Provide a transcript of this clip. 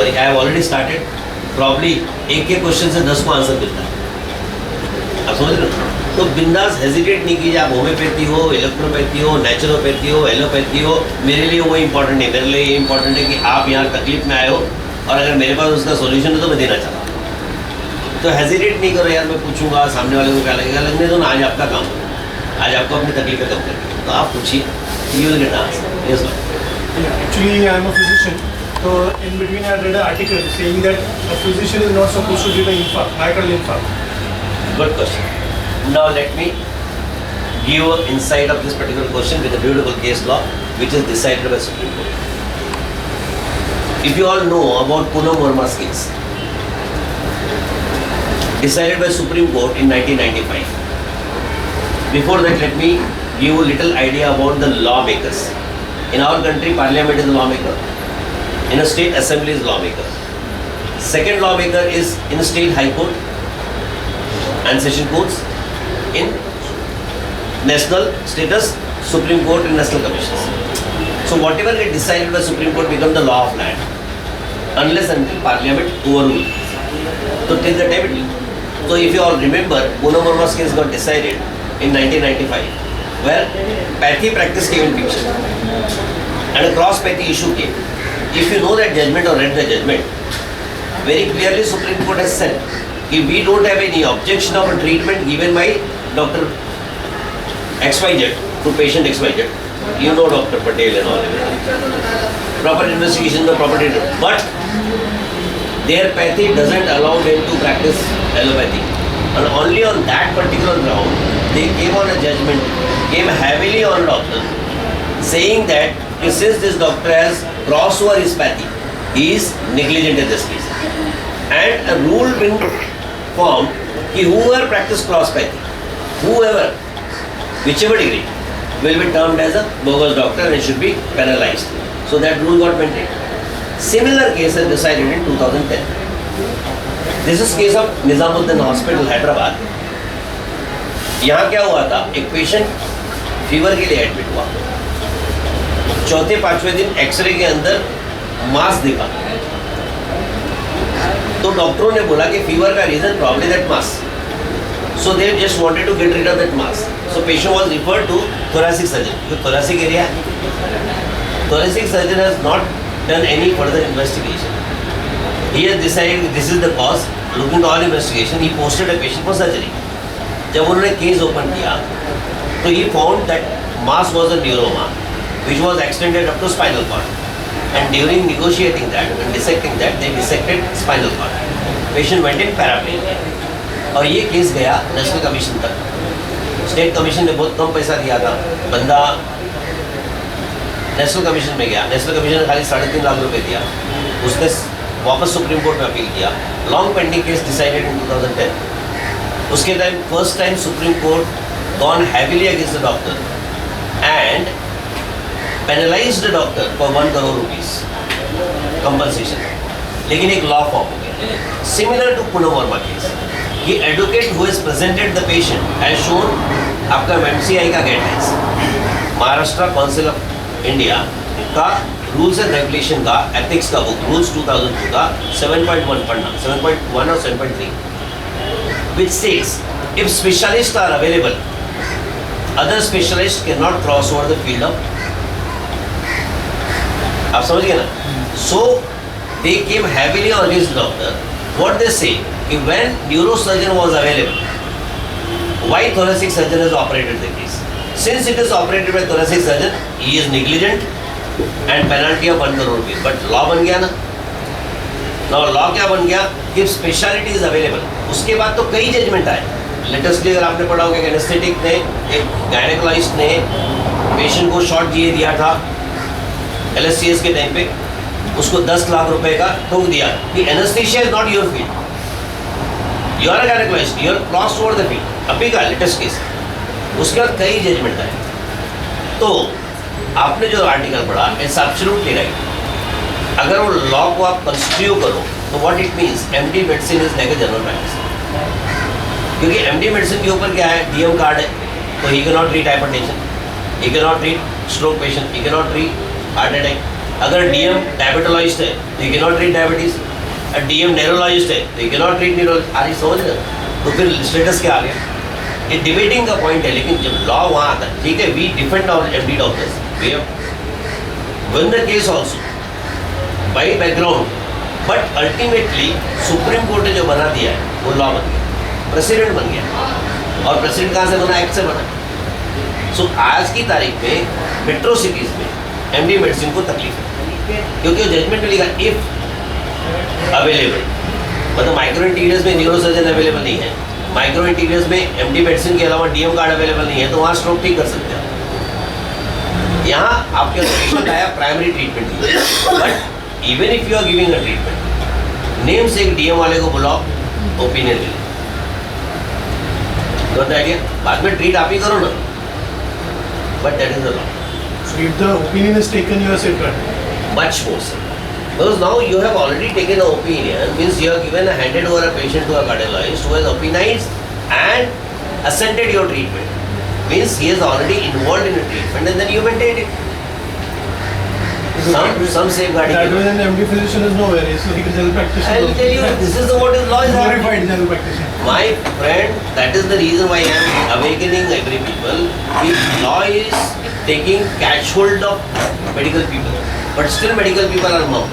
I have already started, probably एक के question से 10 को आंसर मिलता है। आप समझ रहे हो? तो बिंदास हेजिटेट नहीं कीजिए। आप होम्योपैथी हो, इलेक्ट्रोपैथी हो, नेचुरोपैथी हो, एलोपैथी हो, मेरे लिए वो इंपॉर्टेंट नहीं। मेरे लिए ये इंपॉर्टेंट है कि आप यहाँ तकलीफ में आए हो और अगर मेरे पास उसका सोल्यूशन है तो मैं देना चाहता हूँ। तो हेजिटेट नहीं करो यार, मैं पूछूंगा सामने वाले को क्या लगेगा, लगने दो ना। आज आपका काम है, आज आपको अपनी तकलीफें कम करनी है, तो आप पूछिए, you will get answer. Yes sir. Actually, I am a physician. So in between, I read an article saying that a physician is not supposed to give an infarct, myocardial infarct. Good question. Now let me give an insight of this particular question with a beautiful case law which is decided by Supreme Court. If you all know about Poonam Verma's case, decided by Supreme Court in 1995. Before that, let me give you a little idea about the lawmakers. In our country, Parliament is the lawmaker. In a state assembly is lawmaker. Second lawmaker is in a state high court and session courts. In national status, Supreme Court and national commissions. So whatever get decided by Supreme Court becomes the law of land, unless until Parliament overrule. So till the time it will. So if you all remember, Poonam Verma's case got decided in 1995, where pathy practice came in picture and a cross pathy issue came. If you know that judgment or read the judgment, very clearly Supreme Court has said if we don't have any objection of a treatment given by Dr. XYZ to patient XYZ, you know Dr. Patel and all, proper investigation, the proper treatment, but their pathy doesn't allow them to practice allopathy, and only on that particular ground they came on a judgment, came heavily on doctor, saying that since this doctor has crossed over his pathy, he is negligent in this case, and a rule been formed कि whoever practice cross pathy, whoever, whichever degree, will be termed as a bogus doctor and should be penalized. So that rule got maintained. Similar case is decided in 2010. This is case of Nizamuddin Hospital, Hyderabad. यहाँ क्या हुआ था, एक patient fever के लिए admit हुआ, चौथे पांचवें दिन एक्सरे के अंदर मास दिखा, तो डॉक्टरों ने बोला कि फीवर का reason probably that mass. So they just wanted to get rid of that mass. So patient was referred to thoracic surgeon. तो thoracic area, thoracic surgeon has not done any further investigation. He has decided this is the cause. Looking to all investigation, he posted a patient for surgery. जब उन्होंने case open किया तो he found that mass was a neuroma which was extended up to spinal cord, and during negotiating that and dissecting that, they dissected spinal cord. Patient went in paraplegia, और ये case गया national commission तक. State commission ने बहुत कम पैसा दिया था, बंदा नेशनल कमीशन में गया, नेशनल कमीशन ने खाली 3.5 लाख रुपए दिया, उसने वापस सुप्रीम कोर्ट में अपील किया. Long pending case decided in 2010. उसके time first time supreme court gone heavily against the doctor and penalised the doctor for 1 crore rupees compensation. लेकिन एक लॉ फॉर्म हो गया similar to Poonam Verma case. ये advocate who has presented the patient has shown आपका MCI का guidelines, Maharashtra council of India का rules and regulation का ethics का बुक रूल्स 2002 का 7.1 पढ़ना, 7.1 और 7.3, which says if specialists are available, other specialists cannot cross over the field of. आप समझ गए ना? So they came heavily on his doctor. What they say कि when neurosurgeon was available, why thoracic surgeon has operated the case? Since it is operated by thoracic surgeon, he is negligent and penalty of 1 crore rupees. But law बन गया ना? Now law क्या बन गया कि speciality is available. उसके बाद तो कई जजमेंट आए. लेटेस्टली अगर आपने पढ़ा होगा, एनेस्थेटिक ने, एक गायनेकोलॉजिस्ट ने पेशेंट को शॉर्ट जीए दिया था LSCS के टाइम पे, उसको 10 लाख रुपए का ठोक दिया कि anaesthesia is not your field, you are a gynaecologist, you are crossed over the field. अभी का लेटेस्ट केस. उसके बाद कई जजमेंट आए. तो आपने जो आर्टिकल पढ़ा इट्स एब्सोल्युटली राइट. अगर वो लॉ को आप कंस्ट्रक्ट करो तो what it means, MD medicine is like a general practice. क्योंकि MD मेडिसिन के ऊपर क्या है, DM कार्ड है, तो he can not treat hypertension, he can not treat stroke patient, he can not treat heart attack, अगर DM diabetologist है तो you cannot treat diabetes, DM neurologist है तो यू कैनॉट ट्रीट न्यूरोलॉजी। आज समझ रहे हो? तो फिर स्टेटस क्या आ गया? ये डिबेटिंग का पॉइंट है, लेकिन जब लॉ वहाँ आता है, ठीक है, we defend our MD doctors, we have won the case also by background, but ultimately supreme court ने जो बना दिया है वो लॉ बन गया, प्रेसिडेंट बन गया। और प्रेसिडेंट कहाँ से बना? एक्ट से बना। सो आज की तारीख में मेट्रो सिटीज़ में एमडी मेडिसिन को तकलीफ है, क्योंकि वो जजमेंट में लिखा इफ अवेलेबल, मतलब माइक्रो इंटीरियर्स में न्यूरो सर्जन अवेलेबल नहीं है, माइक्रो इंटीरियर्स में एमडी मेडिसिन के अलावा डीएम कार्ड अवेलेबल नहीं है, तो वहाँ स्ट्रोक ठीक कर सकते हैं। यहाँ आपके पेशेंट आया, प्राइमरी ट्रीटमेंट दी, but even if you are giving a treatment, name से एक डीएम वाले को बुलाओ, ओपिनियन ले लो, गॉट द आइडिया? बाद में ट्रीट आप ही करो ना, but that is the law. So if the opinion is taken, you are safeguarded. Much more so. Because now you have already taken an opinion, means you have given a handed over a patient to a cardiologist who has opinionized and assented your treatment. Means he is already involved in a treatment and then you maintain it. Some safeguarding. That way, an MD physician is nowhere. It's like a general practitioner. I'll tell you, this is the what is law is happening. Glorified general practitioner. My friend, that is the reason why I am awakening every people. If law is taking catch hold of medical people, but still medical people are mum.